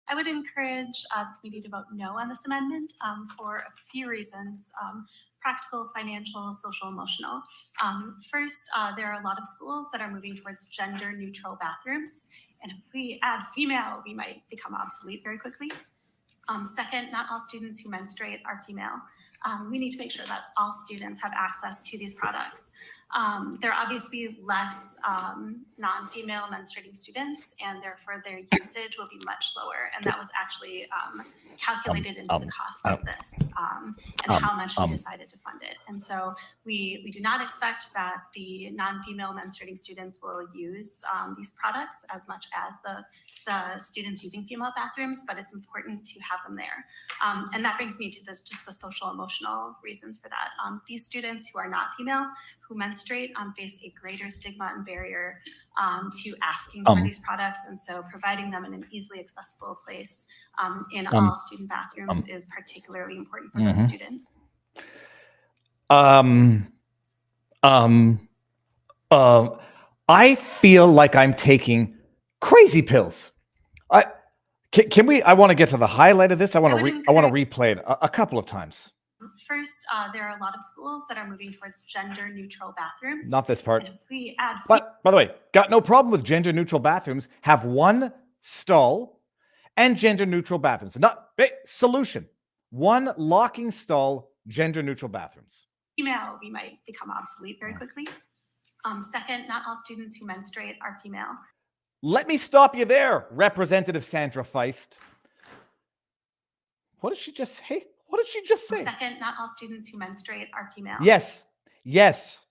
I would encourage the committee to vote no on this amendment for a few reasons. Practical, financial, social, emotional. First, there are a lot of schools that are moving towards gender neutral bathrooms. And if we add female, we might become obsolete very quickly. Second, not all students who menstruate are female. We need to make sure that all students have access to these products. There are obviously less non-female menstruating students, and therefore their usage will be much lower. And that was actually calculated into the cost of this and how much we decided to fund it. And so we do not expect that the non-female menstruating students will use these products as much as the students using female bathrooms, but it's important to have them there. And that brings me to just the social emotional reasons for that. These students who are not female, who menstruate, face a greater stigma and barrier to asking for these products. And so providing them in an easily accessible place in all student bathrooms is particularly important for those students. I feel like I'm taking crazy pills. Can we? I want to get to the highlight of this. I want to replay it a couple of times. First, there are a lot of schools that are moving towards gender neutral bathrooms. Not this part. And if we add, but by the way, got no problem with gender neutral bathrooms. Have one stall and gender neutral bathrooms. Not solution. One locking stall, gender neutral bathrooms. Female, we might become obsolete very quickly. Second, not all students who menstruate are female. Let me stop you there, Representative Sandra Feist. What did she just say? What did she just say? Second, not all students who menstruate are female. Yes.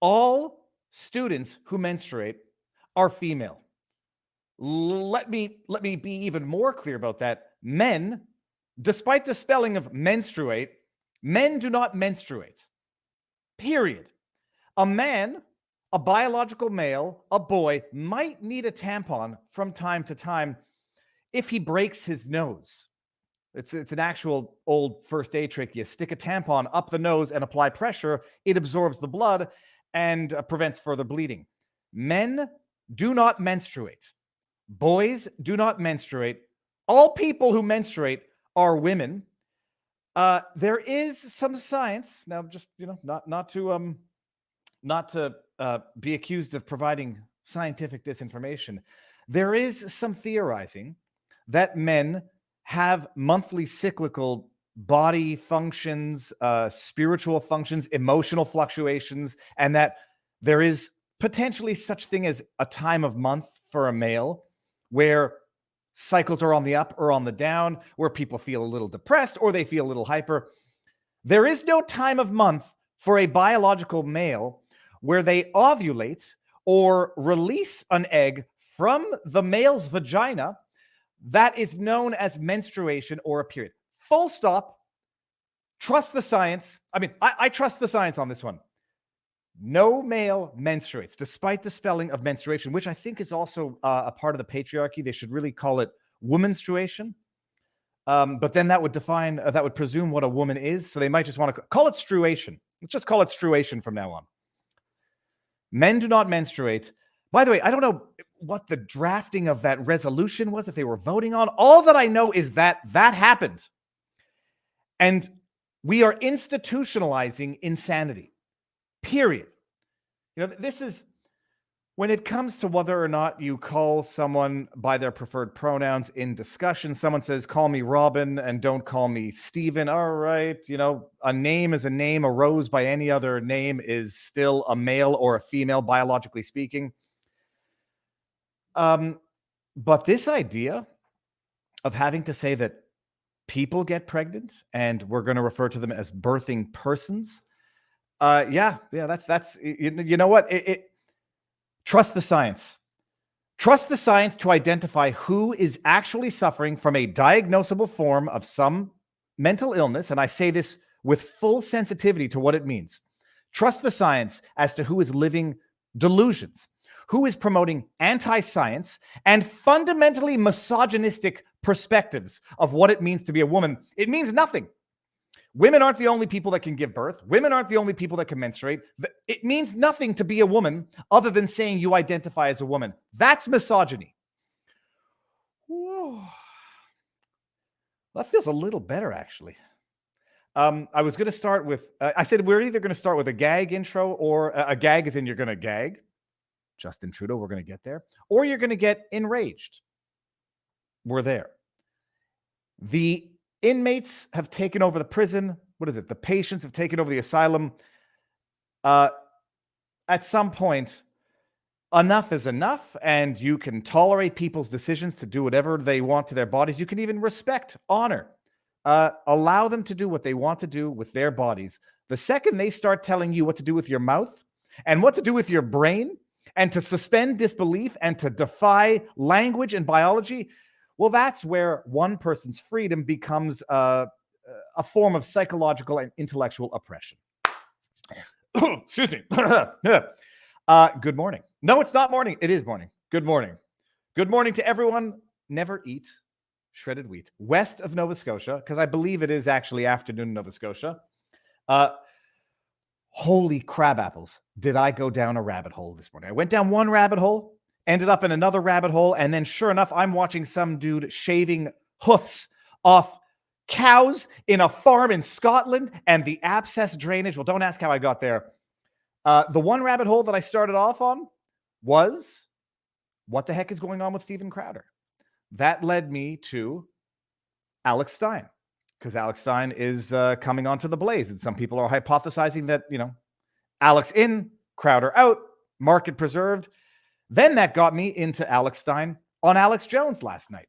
All students who menstruate are female. Let me be even more clear about that. Men, despite the spelling of menstruate, men do not menstruate. Period. A man, a biological male, a boy, might need a tampon from time to time if he breaks his nose. It's an actual old first aid trick. You stick a tampon up the nose and apply pressure. It absorbs the blood and prevents further bleeding. Men do not menstruate. Boys do not menstruate. All people who menstruate are women. There is some science now. Just not to be accused of providing scientific disinformation. There is some theorizing that men have monthly cyclical body functions, spiritual functions, emotional fluctuations, and that there is potentially such thing as a time of month for a male where cycles are on the up or on the down, where people feel a little depressed or they feel a little hyper. There is no time of month for a biological male where they ovulate or release an egg from the male's vagina that is known as menstruation or a period. Full stop. Trust the science. I mean, I trust the science on this one. No male menstruates, despite the spelling of menstruation, which I think is also a part of the patriarchy. They should really call it womanstruation. But then that would presume what a woman is. So they might just want to call it struation. Let's just call it struation from now on. Men do not menstruate. By the way, I don't know what the drafting of that resolution was, if they were voting on. All that I know is that happened. And we are institutionalizing insanity. Period. This is when it comes to whether or not you call someone by their preferred pronouns in discussion. Someone says, call me Robin and don't call me Stephen. All right. A name is a name. A rose by any other name is still a male or a female, biologically speaking. But this idea of having to say that people get pregnant and we're going to refer to them as birthing persons. That's you know what? Trust the science. Trust the science to identify who is actually suffering from a diagnosable form of some mental illness. And I say this with full sensitivity to what it means. Trust the science as to who is living delusions, who is promoting anti-science and fundamentally misogynistic perspectives of what it means to be a woman. It means nothing. Women aren't the only people that can give birth. Women aren't the only people that can menstruate. It means nothing to be a woman other than saying you identify as a woman. That's misogyny. Whoa. That feels a little better, actually. I was going to start with, I said we're either going to start with a gag intro or a gag as in you're going to gag. Justin Trudeau, we're going to get there. Or you're going to get enraged. We're there. The inmates have taken over the prison. What is it? The patients have taken over the asylum. At some point, enough is enough, and you can tolerate people's decisions to do whatever they want to their bodies. You can even respect, honor, allow them to do what they want to do with their bodies. The second they start telling you what to do with your mouth and what to do with your brain and to suspend disbelief and to defy language and biology, well, that's where one person's freedom becomes a form of psychological and intellectual oppression. Excuse me. Good morning. No, it's not morning. It is morning. Good morning. Good morning to everyone. Never eat shredded wheat west of Nova Scotia, because I believe it is actually afternoon in Nova Scotia. Holy crab apples. Did I go down a rabbit hole this morning? I went down one rabbit hole, ended up in another rabbit hole, and then sure enough, I'm watching some dude shaving hoofs off cows in a farm in Scotland and the abscess drainage. Well, don't ask how I got there. The one rabbit hole that I started off on was what the heck is going on with Steven Crowder? That led me to Alex Stein, because Alex Stein is coming onto the Blaze, and some people are hypothesizing that, Alex in, Crowder out, market preserved. Then that got me into Alex Stein on Alex Jones last night.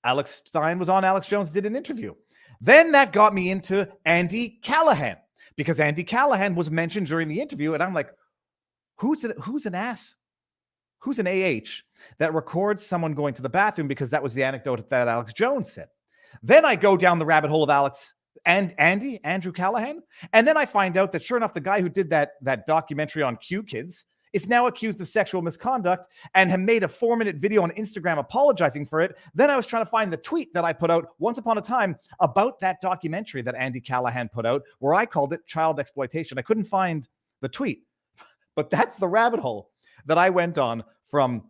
Alex Stein was on Alex Jones, did an interview. Then that got me into Andy Callahan, because Andy Callahan was mentioned during the interview, and I'm like, who's an ass? Who's an AH that records someone going to the bathroom, because that was the anecdote that Alex Jones said. Then I go down the rabbit hole of Alex and Andrew Callahan, and then I find out that sure enough, the guy who did that documentary on Q Kids is now accused of sexual misconduct and have made a 4-minute video on Instagram apologizing for it. Then I was trying to find the tweet that I put out once upon a time about that documentary that Andy Callahan put out, where I called it child exploitation. I couldn't find the tweet, but that's the rabbit hole that I went on from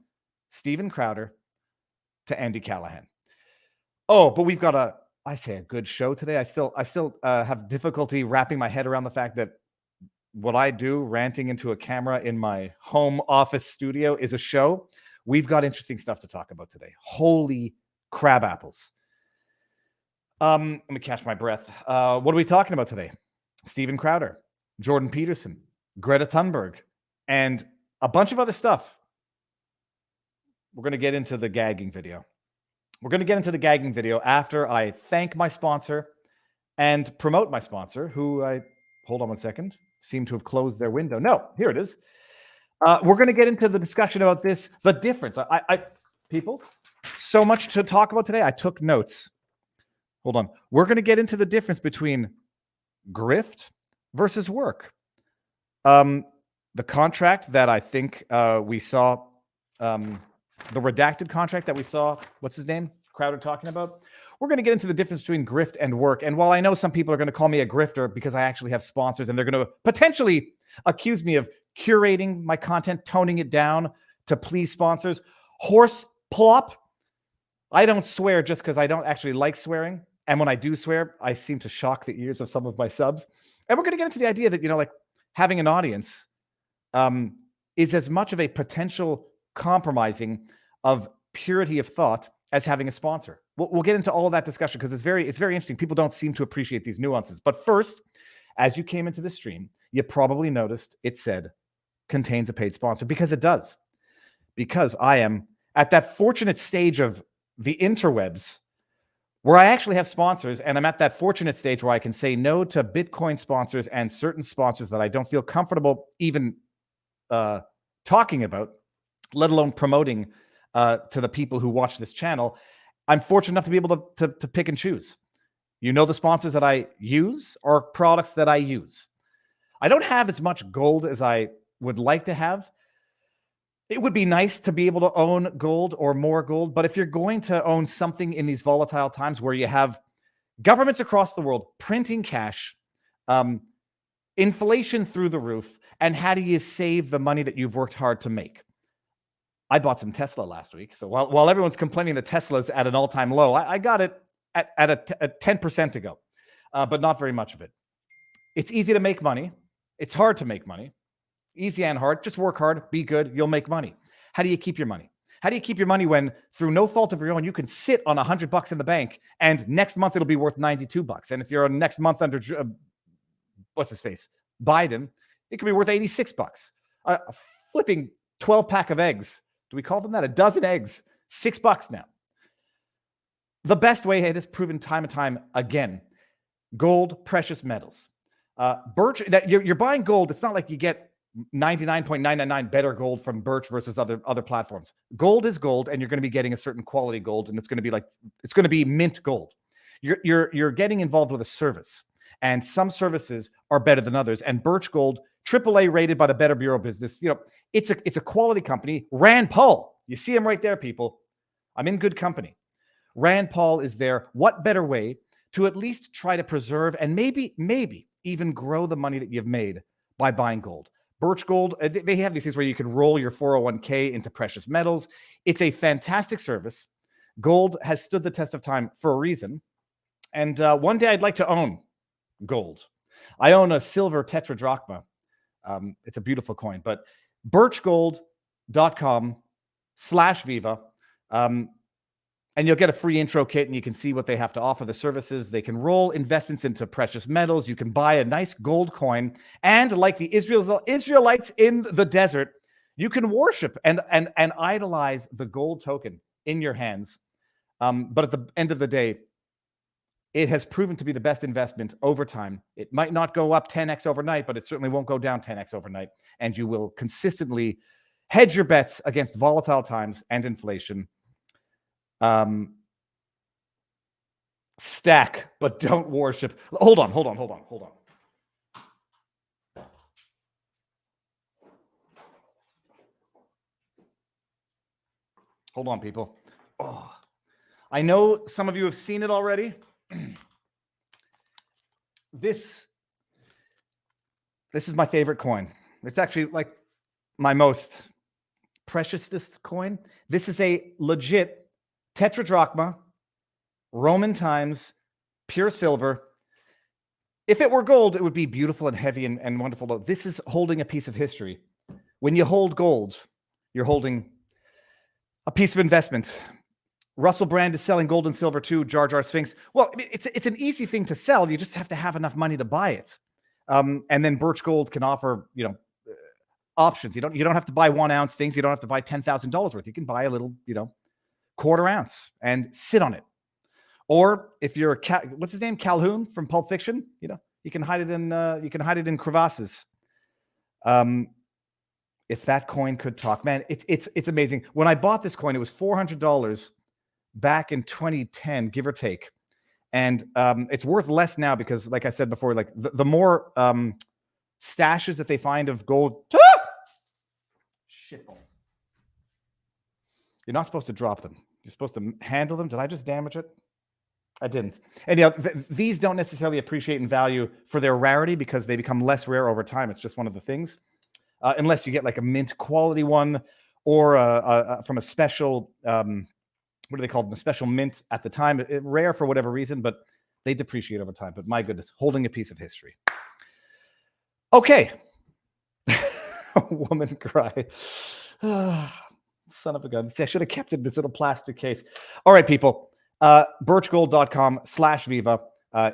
Steven Crowder to Andy Callahan. Oh, but we've got a good show today. I still have difficulty wrapping my head around the fact that what I do, ranting into a camera in my home office studio, is a show. We've got interesting stuff to talk about today. Holy crab apples. Let me catch my breath. What are we talking about today? Steven Crowder, Jordan Peterson, Greta Thunberg, and a bunch of other stuff. We're going to get into the gagging video. We're going to get into the gagging video after I thank my sponsor and promote my sponsor, who hold on one second, seem to have closed their window. No, here it is. We're going to get into the discussion about this, the difference. People, so much to talk about today. I took notes. Hold on. We're going to get into the difference between grift versus work. The contract that I think we saw, the redacted contract that we saw, what's his name? Crowder talking about. We're going to get into the difference between grift and work. And while I know some people are going to call me a grifter because I actually have sponsors and they're going to potentially accuse me of curating my content, toning it down to please sponsors, horse plop. I don't swear just because I don't actually like swearing. And when I do swear, I seem to shock the ears of some of my subs. And we're going to get into the idea that, like having an audience is as much of a potential compromising of purity of thought as having a sponsor. We'll get into all of that discussion because it's very interesting. People don't seem to appreciate these nuances. But first, as you came into the stream, you probably noticed it said contains a paid sponsor, because it does. Because I am at that fortunate stage of the interwebs where I actually have sponsors, and I'm at that fortunate stage where I can say no to Bitcoin sponsors and certain sponsors that I don't feel comfortable even talking about, let alone promoting to the people who watch this channel. I'm fortunate enough to be able to pick and choose. The sponsors that I use are products that I use. I don't have as much gold as I would like to have. It would be nice to be able to own gold or more gold, but if you're going to own something in these volatile times where you have governments across the world printing cash, inflation through the roof, and how do you save the money that you've worked hard to make? I bought some Tesla last week. So while everyone's complaining that Tesla's at an all-time low, I got it at a 10% to go, but not very much of it. It's easy to make money. It's hard to make money. Easy and hard. Just work hard, be good, you'll make money. How do you keep your money? How do you keep your money when, through no fault of your own, you can sit on $100 in the bank and next month it'll be worth $92? And if you're next month under what's his face, Biden, it could be worth $86. A flipping 12-pack of eggs. Do we call them that? A dozen eggs, $6 now. The best way, it is proven time and time again, gold, precious metals. Birch, that you're buying gold. It's not like you get 99.999 better gold from Birch versus other platforms. Gold is gold, and you're going to be getting a certain quality gold, and it's going to be mint gold. You're getting involved with a service, and some services are better than others. And Birch Gold, AAA rated by the Better Bureau of Business. It's a quality company. Rand Paul, you see him right there, people. I'm in good company. Rand Paul is there. What better way to at least try to preserve and maybe even grow the money that you've made by buying gold? Birch Gold, they have these things where you can roll your 401k into precious metals. It's a fantastic service. Gold has stood the test of time for a reason. And one day I'd like to own gold. I own a silver tetradrachma. It's a beautiful coin, but birchgold.com/Viva. And you'll get a free intro kit, and you can see what they have to offer, the services. They can roll investments into precious metals. You can buy a nice gold coin. And like the Israelites in the desert, you can worship and idolize the gold token in your hands. But at the end of the day, it has proven to be the best investment over time. It might not go up 10x overnight, but it certainly won't go down 10x overnight. And you will consistently hedge your bets against volatile times and inflation. Stack, but don't worship. Hold on. Hold on, people. Oh, I know some of you have seen it already. This is my favorite coin. It's actually like my most preciousest coin. This is a legit tetradrachma, Roman times, pure silver. If it were gold, it would be beautiful and heavy and wonderful. This is holding a piece of history. When you hold gold, you're holding a piece of investment. Russell Brand is selling gold and silver too, Jar Jar Sphinx. Well, it's an easy thing to sell. You just have to have enough money to buy it. And then Birch Gold can offer, options. You don't have to buy 1 ounce things. You don't have to buy $10,000 worth. You can buy a little, quarter ounce and sit on it. Or if you're what's his name, Calhoun from Pulp Fiction, you can hide it in crevasses. If that coin could talk, man, it's amazing. When I bought this coin, it was $400 back in 2010, give or take, and it's worth less now because, like I said before, like the more stashes that they find of gold. Shitballs. You're not supposed to drop them. You're supposed to handle them. Did I just damage it? I didn't. And these don't necessarily appreciate in value for their rarity because they become less rare over time. It's just one of the things. Unless you get like a mint quality one or from a special, what do they call them? A special mint at the time. Rare for whatever reason, but they depreciate over time. But my goodness, holding a piece of history. Okay. Woman cry. Son of a gun. See, I should have kept it in this little plastic case. All right, people. Birchgold.com/Viva.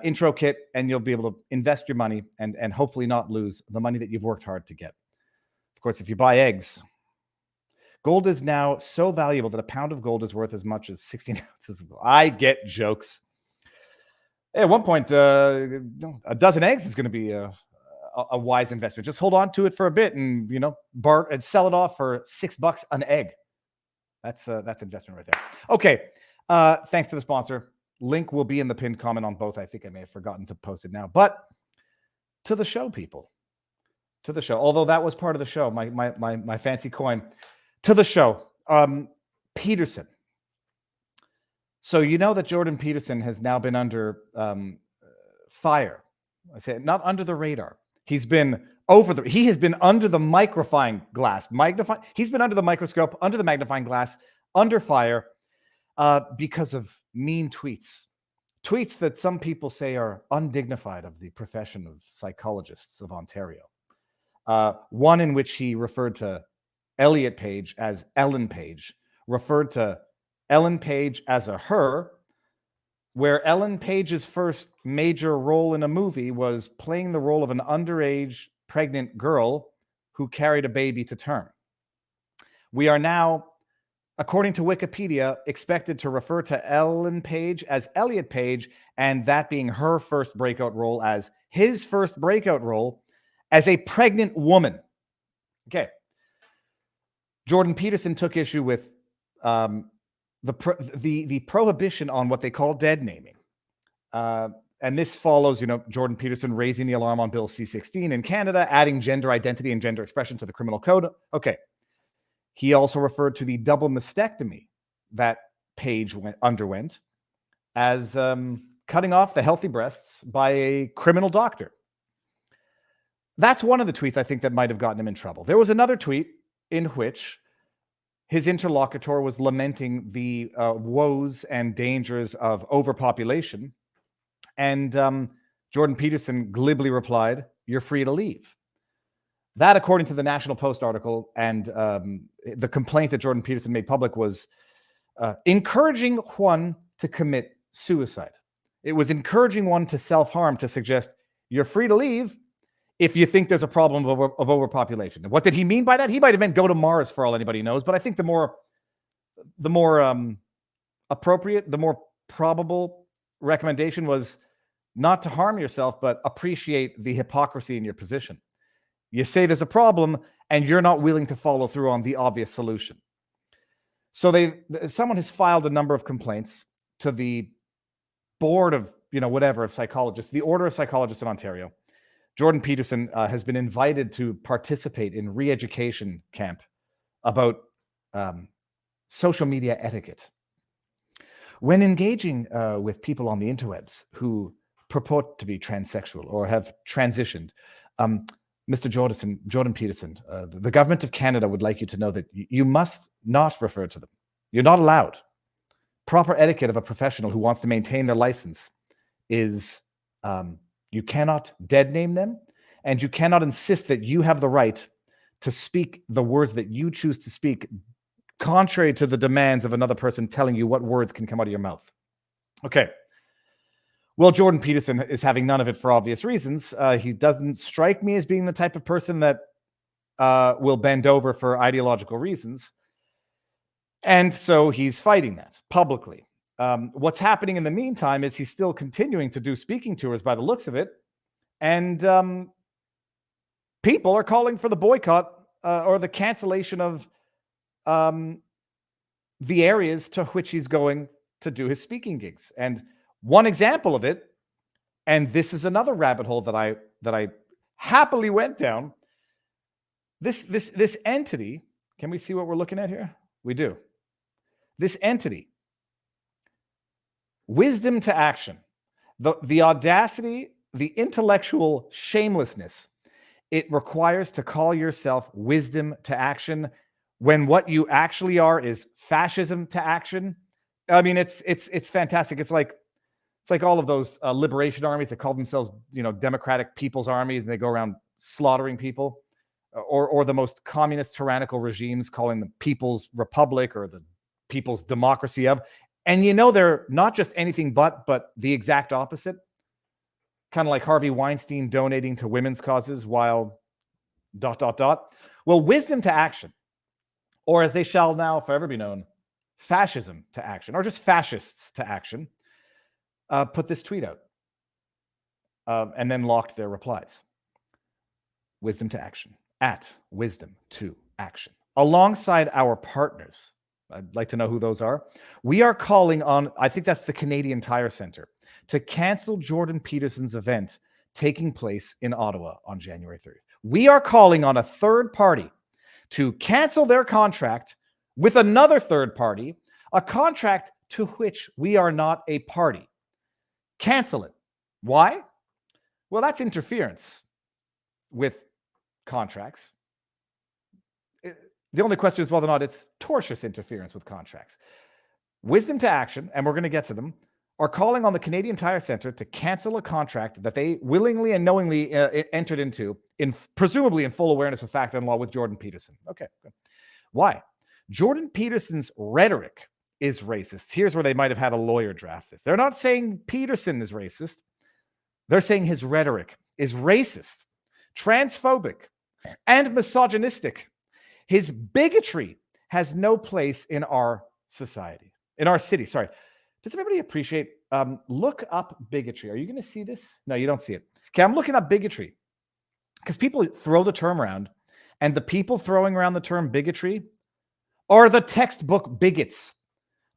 Intro kit, and you'll be able to invest your money and hopefully not lose the money that you've worked hard to get. Of course, if you buy eggs, gold is now so valuable that a pound of gold is worth as much as 16 ounces of gold. I get jokes. At one point, a dozen eggs is going to be a wise investment. Just hold on to it for a bit and, and sell it off for $6 an egg. That's investment right there. Okay. Thanks to the sponsor. Link will be in the pinned comment on both. I think I may have forgotten to post it now, but to the show, people, to the show. Although that was part of the show, my fancy coin. To the show. Peterson. So you know that Jordan Peterson has now been under fire. I say not under the radar. He's been he has been under the magnifying glass. He's been under the microscope, under the magnifying glass, under fire because of mean tweets tweets that some people say are undignified of the profession of psychologists of Ontario. One in which he referred to Elliot Page as Ellen Page, referred to Ellen Page as a her, where Ellen Page's first major role in a movie was playing the role of an underage pregnant girl who carried a baby to term. We are now, according to Wikipedia, expected to refer to Ellen Page as Elliot Page, and that being her first breakout role as his first breakout role as a pregnant woman. Okay. Jordan Peterson took issue with the prohibition on what they call dead naming. And this follows, Jordan Peterson raising the alarm on Bill C-16 in Canada, adding gender identity and gender expression to the criminal code. Okay. He also referred to the double mastectomy that Page underwent as cutting off the healthy breasts by a criminal doctor. That's one of the tweets I think that might have gotten him in trouble. There was another tweet in which his interlocutor was lamenting the woes and dangers of overpopulation. And Jordan Peterson glibly replied, "You're free to leave." That, according to the National Post article, and the complaint that Jordan Peterson made public was encouraging one to commit suicide. It was encouraging one to self-harm, to suggest you're free to leave if you think there's a problem of overpopulation. And what did he mean by that? He might have meant go to Mars for all anybody knows, but I think the more appropriate, the more probable recommendation was not to harm yourself, but appreciate the hypocrisy in your position. You say there's a problem and you're not willing to follow through on the obvious solution. So someone has filed a number of complaints to the board of, of psychologists, the Order of Psychologists in Ontario. Jordan Peterson has been invited to participate in re-education camp about social media etiquette. When engaging with people on the interwebs who purport to be transsexual or have transitioned, Mr. Jordan Peterson, the government of Canada would like you to know that you must not refer to them. You're not allowed. Proper etiquette of a professional who wants to maintain their license is you cannot dead name them, and you cannot insist that you have the right to speak the words that you choose to speak, contrary to the demands of another person telling you what words can come out of your mouth. Okay. Well, Jordan Peterson is having none of it for obvious reasons. He doesn't strike me as being the type of person that will bend over for ideological reasons. And so he's fighting that publicly. What's happening in the meantime is he's still continuing to do speaking tours by the looks of it. And people are calling for the boycott or the cancellation of the areas to which he's going to do his speaking gigs. And one example of it, and this is another rabbit hole that I happily went down. This entity, can we see what we're looking at here? We do. This entity, Wisdom to Action, the audacity, the intellectual shamelessness it requires to call yourself Wisdom to Action when what you actually are is fascism to action. I mean, it's fantastic. It's like all of those liberation armies that call themselves, Democratic People's Armies, and they go around slaughtering people, or the most communist tyrannical regimes calling the People's Republic or the People's Democracy of. And they're not just anything but the exact opposite. Kind of like Harvey Weinstein donating to women's causes while ... Well, Wisdom to Action, or as they shall now forever be known, Fascism to Action, or just Fascists to Action, put this tweet out and then locked their replies. Wisdom to Action, at Wisdom to Action. Alongside our partners, I'd like to know who those are. We are calling on, I think that's the Canadian Tire Centre, to cancel Jordan Peterson's event taking place in Ottawa on January 30th. We are calling on a third party to cancel their contract with another third party, a contract to which we are not a party. Cancel it. Why? Well, that's interference with contracts. The only question is whether or not it's tortious interference with contracts. Wisdom to Action, and we're going to get to them, are calling on the Canadian Tire Centre to cancel a contract that they willingly and knowingly entered into, presumably in full awareness of fact and law, with Jordan Peterson. Okay, good. Why? Jordan Peterson's rhetoric is racist. Here's where they might have had a lawyer draft this. They're not saying Peterson is racist. They're saying his rhetoric is racist, transphobic, and misogynistic. His bigotry has no place in our society, in our city. Sorry. Does everybody appreciate? Look up bigotry. Are you going to see this? No, you don't see it. Okay, I'm looking up bigotry because people throw the term around, and the people throwing around the term bigotry are the textbook bigots.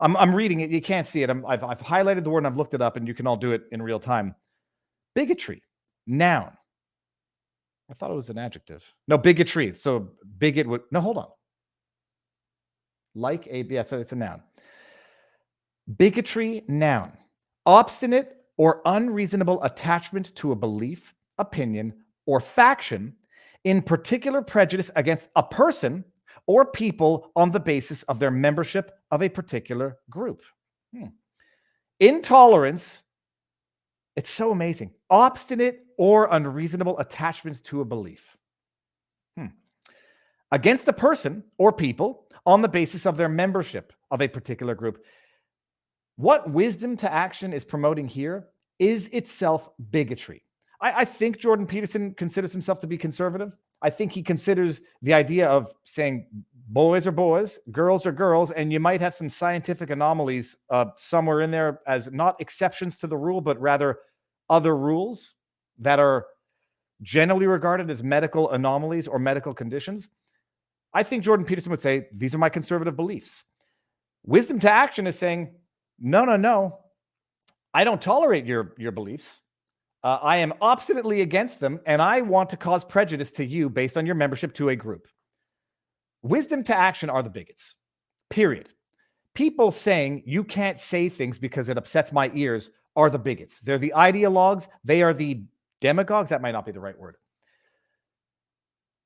I'm reading it. You can't see it. I've highlighted the word and I've looked it up, and you can all do it in real time. Bigotry, noun. I thought it was an adjective. No, bigotry. So bigot would, no, hold on. Like a, yeah, so it's a noun. Bigotry, noun. Obstinate or unreasonable attachment to a belief, opinion, or faction in particular prejudice against a person or people on the basis of their membership of a particular group. Intolerance, it's so amazing. Obstinate or unreasonable attachment to a belief. Against a person or people on the basis of their membership of a particular group. What wisdom to action is promoting here is itself bigotry. I think Jordan Peterson considers himself to be conservative. I think he considers the idea of saying boys are boys, girls are girls, and you might have some scientific anomalies somewhere in there as not exceptions to the rule, but rather other rules that are generally regarded as medical anomalies or medical conditions. I think Jordan Peterson would say, these are my conservative beliefs. Wisdom to action is saying, no, I don't tolerate your beliefs. I am obstinately against them, and I want to cause prejudice to you based on your membership to a group. Wisdom to action are the bigots, period. People saying you can't say things because it upsets my ears are the bigots. They're the ideologues. They are the demagogues. That might not be the right word.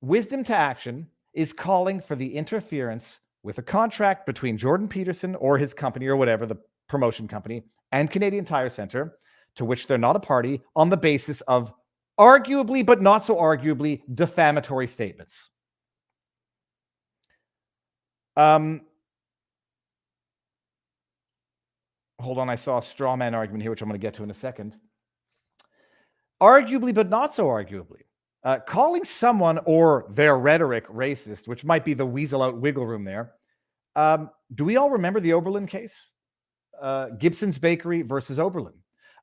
Wisdom to action is calling for the interference with a contract between Jordan Peterson or his company or whatever, the promotion company, and Canadian Tire Centre, to which they're not a party, on the basis of arguably, but not so arguably, defamatory statements. Hold on, I saw a straw man argument here, which I'm going to get to in a second. Arguably, but not so arguably. Calling someone or their rhetoric racist, which might be the weasel out wiggle room there. Do we all remember the Oberlin case? Gibson's Bakery versus Oberlin.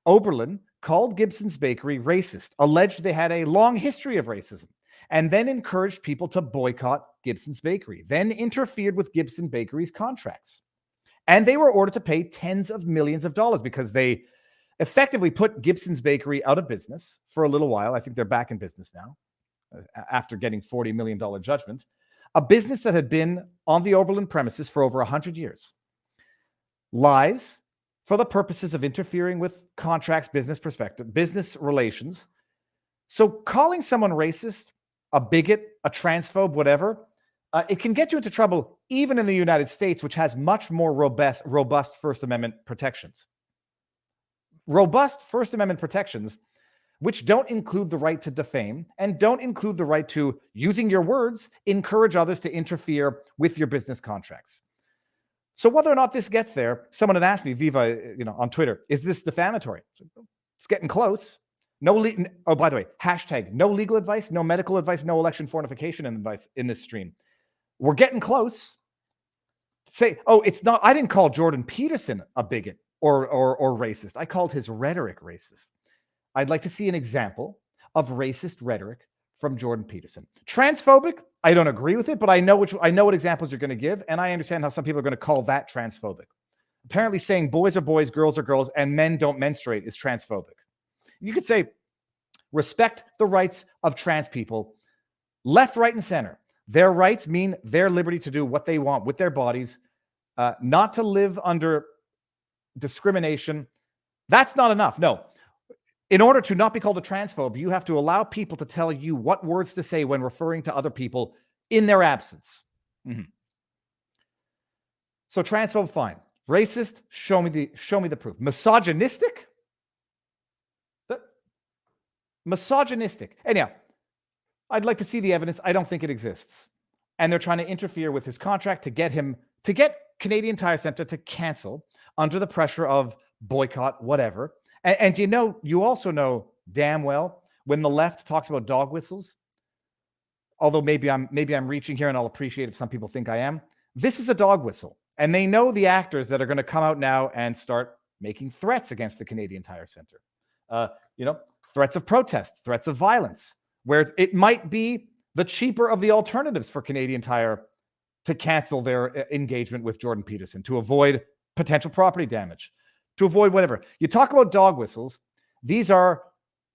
Oberlin called Gibson's Bakery racist, alleged they had a long history of racism, and then encouraged people to boycott Gibson's Bakery, then interfered with Gibson Bakery's contracts. And they were ordered to pay tens of millions of dollars because they effectively put Gibson's Bakery out of business for a little while. I think they're back in business now after getting $40 million judgment. A business that had been on the Oberlin premises for over 100 years. Lies for the purposes of interfering with contracts, business relations. So calling someone racist, a bigot, a transphobe, whatever, it can get you into trouble even in the United States, which has much more robust First Amendment protections. Robust First Amendment protections, which don't include the right to defame and don't include the right to, using your words, encourage others to interfere with your business contracts. So whether or not this gets there, someone had asked me, Viva, on Twitter, is this defamatory? It's getting close. Oh, by the way, hashtag no legal advice, no medical advice, no election fortification advice in this stream. We're getting close. Say, oh, it's not, I didn't call Jordan Peterson a bigot or racist. I called his rhetoric racist. I'd like to see an example of racist rhetoric from Jordan Peterson. Transphobic, I don't agree with it, but I know what examples you're going to give, and I understand how some people are going to call that transphobic. Apparently saying boys are boys, girls are girls, and men don't menstruate is transphobic. You could say, respect the rights of trans people, left, right, and center. Their rights mean their liberty to do what they want with their bodies, not to live under discrimination. That's not enough. No. In order to not be called a transphobe, you have to allow people to tell you what words to say when referring to other people in their absence. So transphobe, fine. Racist? Show me the proof. Misogynistic? Misogynistic. Anyhow, I'd like to see the evidence. I don't think it exists. And they're trying to interfere with his contract to get Canadian Tire Centre to cancel under the pressure of boycott, whatever. And you also know damn well when the left talks about dog whistles, although maybe I'm reaching here, and I'll appreciate if some people think I am. This is a dog whistle. And they know the actors that are going to come out now and start making threats against the Canadian Tire Centre. Threats of protest, threats of violence, where it might be the cheaper of the alternatives for Canadian Tire to cancel their engagement with Jordan Peterson, to avoid potential property damage, to avoid whatever. You talk about dog whistles. These are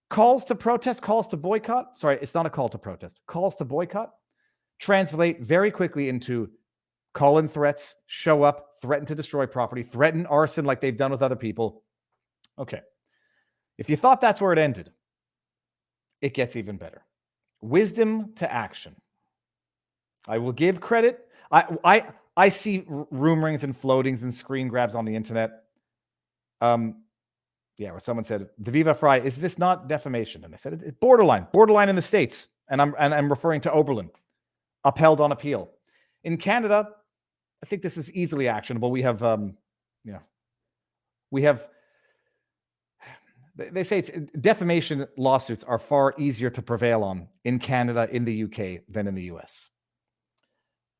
calls to protest, calls to boycott. Sorry, it's not a call to protest. Calls to boycott translate very quickly into call-in threats, show up, threaten to destroy property, threaten arson like they've done with other people. Okay. If you thought that's where it ended, it gets even better. Wisdom to action. I will give credit. I see rumorings and floatings and screen grabs on the internet. Where someone said, the Viva Frei, is this not defamation? And I said, it's borderline in the States. And I'm referring to Oberlin, upheld on appeal. In Canada, I think this is easily actionable. We have, they say defamation lawsuits are far easier to prevail on in Canada, in the UK, than in the US.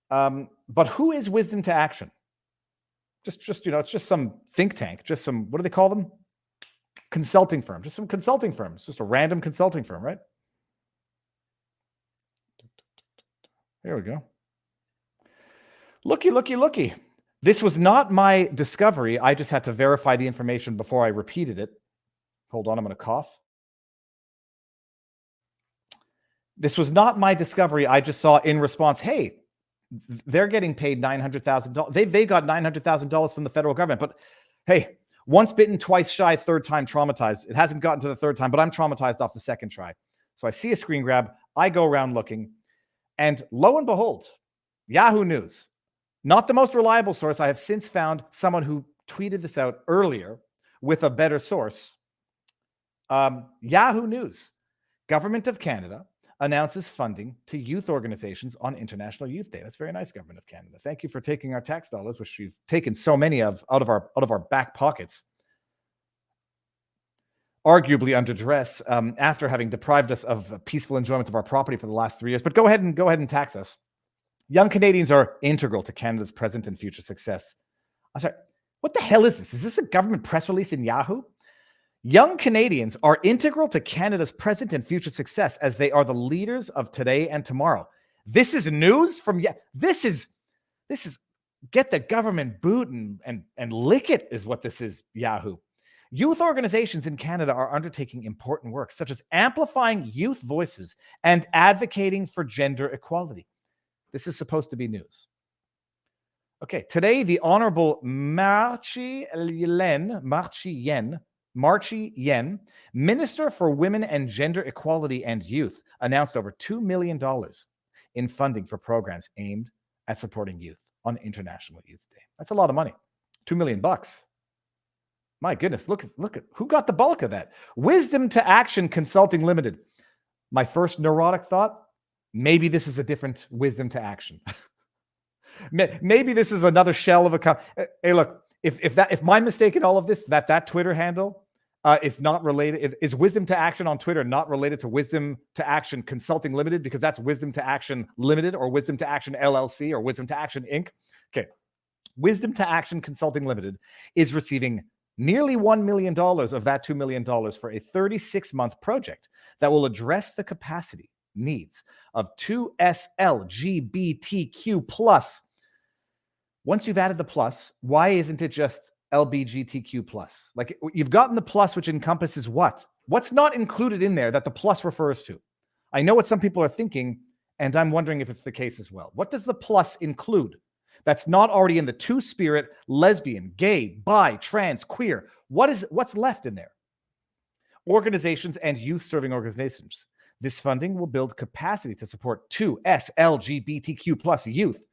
But who is Wisdom to Action? It's just some think tank, just some, what do they call them? Consulting firm, just some consulting firm. It's just a random consulting firm, right? There we go. Looky. This was not my discovery. I just had to verify the information before I repeated it. Hold on, I'm going to cough. This was not my discovery. I just saw in response, hey, they're getting paid $900,000. They got $900,000 from the federal government. But hey, once bitten, twice shy, third time traumatized. It hasn't gotten to the third time, but I'm traumatized off the second try. So I see a screen grab. I go around looking. And lo and behold, Yahoo News, not the most reliable source. I have since found someone who tweeted this out earlier with a better source. Yahoo News, Government of Canada announces funding to youth organizations on International Youth Day. That's very nice, Government of Canada. Thank you for taking our tax dollars, which you've taken so many of out of our back pockets, arguably under duress, after having deprived us of peaceful enjoyment of our property for the last 3 years. But go ahead and tax us. Young Canadians are integral to Canada's present and future success. I'm sorry, what the hell is this? Is this a government press release in Yahoo? Young Canadians are integral to Canada's present and future success as they are the leaders of today and tomorrow. This is news from this is get the government boot and lick it is what this is, Yahoo. Youth organizations in Canada are undertaking important work such as amplifying youth voices and advocating for gender equality. This is supposed to be news. Okay, today the Honorable Marchi Yen, Minister for Women and Gender Equality and Youth, announced over $2 million in funding for programs aimed at supporting youth on International Youth Day. That's a lot of money. $2 million. My goodness, look at who got the bulk of that. Wisdom to Action Consulting Limited. My first neurotic thought, maybe this is a different Wisdom to Action. Maybe this is another shell of a hey, look, if my mistake in all of this, that Twitter handle is not related, is Wisdom to Action on Twitter not related to Wisdom to Action Consulting Limited, because that's Wisdom to Action Limited or Wisdom to Action LLC or Wisdom to Action Inc. Okay. Wisdom to Action Consulting Limited is receiving nearly $1 million of that $2 million for a 36-month project that will address the capacity needs of 2SLGBTQ+. Once you've added the plus, why isn't it just LBGTQ+? Like, you've gotten the plus, which encompasses what? What's not included in there that the plus refers to? I know what some people are thinking, and I'm wondering if it's the case as well. What does the plus include that's not already in the two-spirit, lesbian, gay, bi, trans, queer? What's left in there? Organizations and youth-serving organizations. This funding will build capacity to support 2SLGBTQ+ youth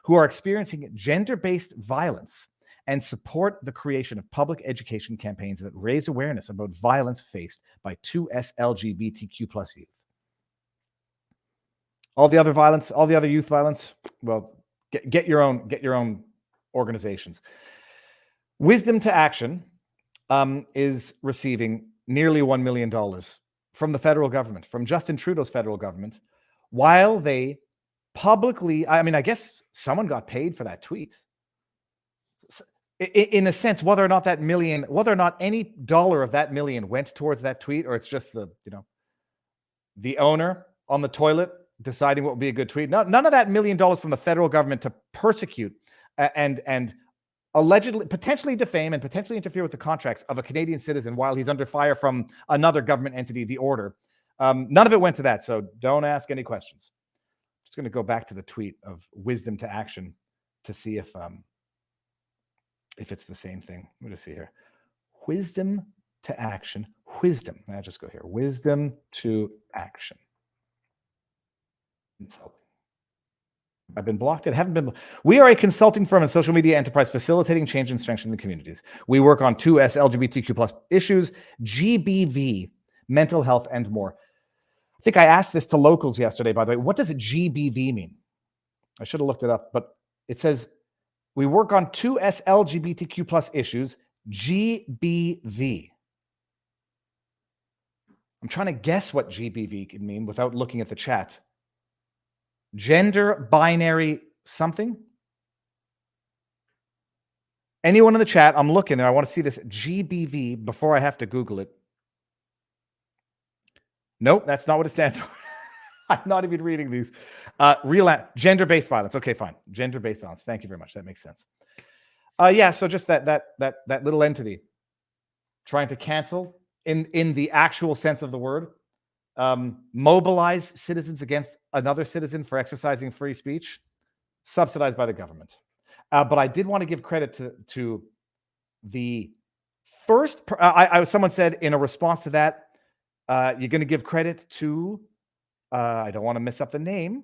who are experiencing gender-based violence and support the creation of public education campaigns that raise awareness about violence faced by 2S LGBTQ plus youth. All the other violence, all the other youth violence, well, get your own organizations. Wisdom to Action is receiving nearly $1 million from the federal government, from Justin Trudeau's federal government, while they publicly, I mean, I guess someone got paid for that tweet. In a sense, whether or not any dollar of that million went towards that tweet, or it's just the owner on the toilet deciding what would be a good tweet. None of that $1 million from the federal government to persecute and allegedly, potentially defame and potentially interfere with the contracts of a Canadian citizen while he's under fire from another government entity, the Order. None of it went to that, so don't ask any questions. I'm just going to go back to the tweet of Wisdom to Action to see if it's the same thing. Let me just see here. Wisdom to Action. Wisdom. I'll just go here. Wisdom to Action. Consulting. I've been blocked. It haven't been. We are a consulting firm and social media enterprise facilitating change and strengthening the communities. We work on 2S LGBTQ plus issues, GBV, mental health, and more. I think I asked this to locals yesterday, by the way. What does GBV mean? I should have looked it up, but it says we work on 2S LGBTQ plus issues, GBV. I'm trying to guess what GBV could mean without looking at the chat. Gender binary something? Anyone in the chat? I'm looking there. I want to see this GBV before I have to Google it. Nope, that's not what it stands for. I'm not even reading these. Gender-based violence. Okay, fine. Gender-based violence. Thank you very much. That makes sense. Yeah, so just that little entity trying to cancel in the actual sense of the word. Mobilize citizens against another citizen for exercising free speech, subsidized by the government. But I did want to give credit to the first. Someone said in a response to that, you're going to give credit to. I don't want to mess up the name.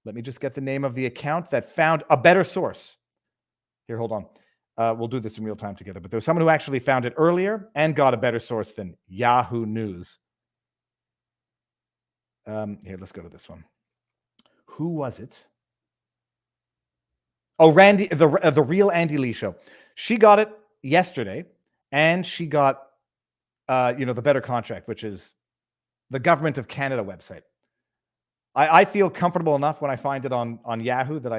Let me just get the name of the account that found a better source. Here, hold on. We'll do this in real time together. But there was someone who actually found it earlier and got a better source than Yahoo News. Here, let's go to this one. Who was it? Oh, Randy, the real Andy Lee show. She got it yesterday, and she got, the better contract, which is the Government of Canada website. I feel comfortable enough when I find it on Yahoo that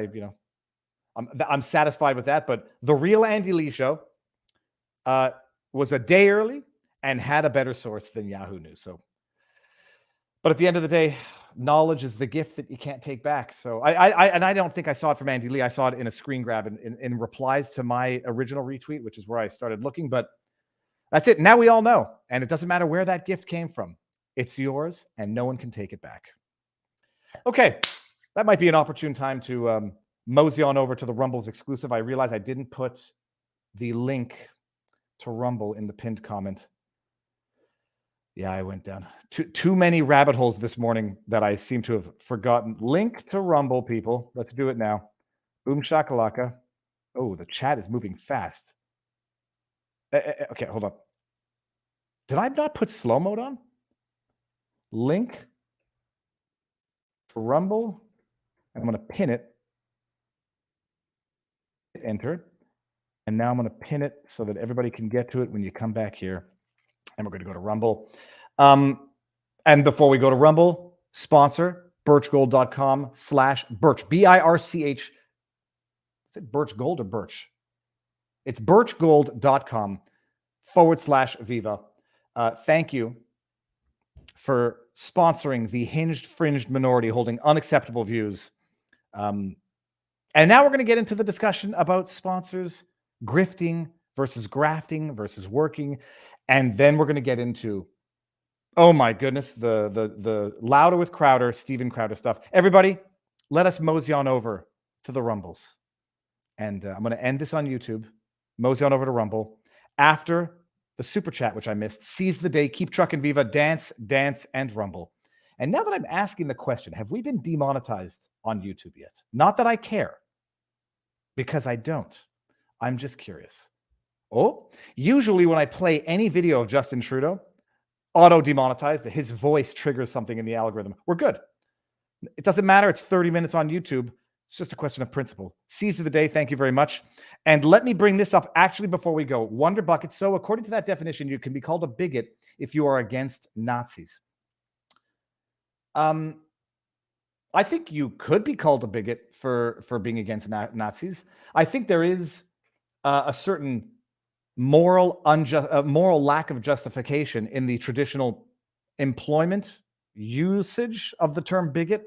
I'm satisfied with that. But the real Andy Lee show was a day early and had a better source than Yahoo News. So. But at the end of the day, knowledge is the gift that you can't take back. So I don't think I saw it from Andy Lee. I saw it in a screen grab in replies to my original retweet, which is where I started looking. But that's it. Now we all know. And it doesn't matter where that gift came from. It's yours and no one can take it back. Okay. That might be an opportune time to mosey on over to the Rumble's exclusive. I realize I didn't put the link to Rumble in the pinned comment. Yeah, I went down too many rabbit holes this morning that I seem to have forgotten. Link to Rumble, people. Let's do it now. Boom shakalaka. Oh, the chat is moving fast. Okay, hold on. Did I not put slow mode on? Link to Rumble. I'm going to pin it. Enter. And now I'm going to pin it so that everybody can get to it when you come back here. And we're going to go to Rumble. And before we go to Rumble, sponsor birchgold.com/birch. BIRCH. Is it Birch Gold or Birch? It's birchgold.com/Viva. Thank you for sponsoring the hinged, fringed minority holding unacceptable views. And now we're going to get into the discussion about sponsors grifting versus grafting versus working. And then we're going to get into, oh my goodness, the Louder with Crowder, Steven Crowder stuff. Everybody, let us mosey on over to the Rumbles. And I'm going to end this on YouTube, mosey on over to Rumble. After the super chat, which I missed, seize the day, keep trucking Viva, dance, and Rumble. And now that I'm asking the question, have we been demonetized on YouTube yet? Not that I care, because I don't. I'm just curious. Oh, usually when I play any video of Justin Trudeau, auto demonetized, his voice triggers something in the algorithm. We're good. It doesn't matter. It's 30 minutes on YouTube. It's just a question of principle. Seize of the day. Thank you very much. And let me bring this up actually before we go. Wonder Bucket. So according to that definition, you can be called a bigot if you are against Nazis. I think you could be called a bigot for being against Nazis. I think there is a certain moral lack of justification in the traditional employment usage of the term bigot,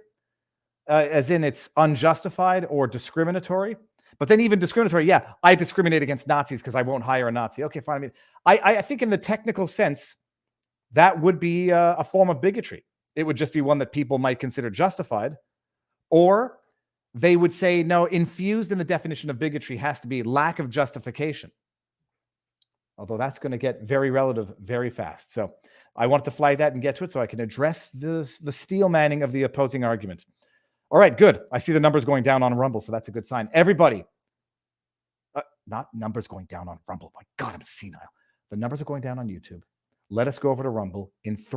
as in it's unjustified or discriminatory. But then even discriminatory, yeah, I discriminate against Nazis because I won't hire a Nazi. Okay, fine. I mean, I think in the technical sense, that would be a form of bigotry. It would just be one that people might consider justified, or they would say, no, infused in the definition of bigotry has to be lack of justification. Although that's going to get very relative very fast. So I wanted to flag that and get to it so I can address the steel manning of the opposing argument. All right, good. I see the numbers going down on Rumble, so that's a good sign. Everybody, not numbers going down on Rumble. My God, I'm senile. The numbers are going down on YouTube. Let us go over to Rumble in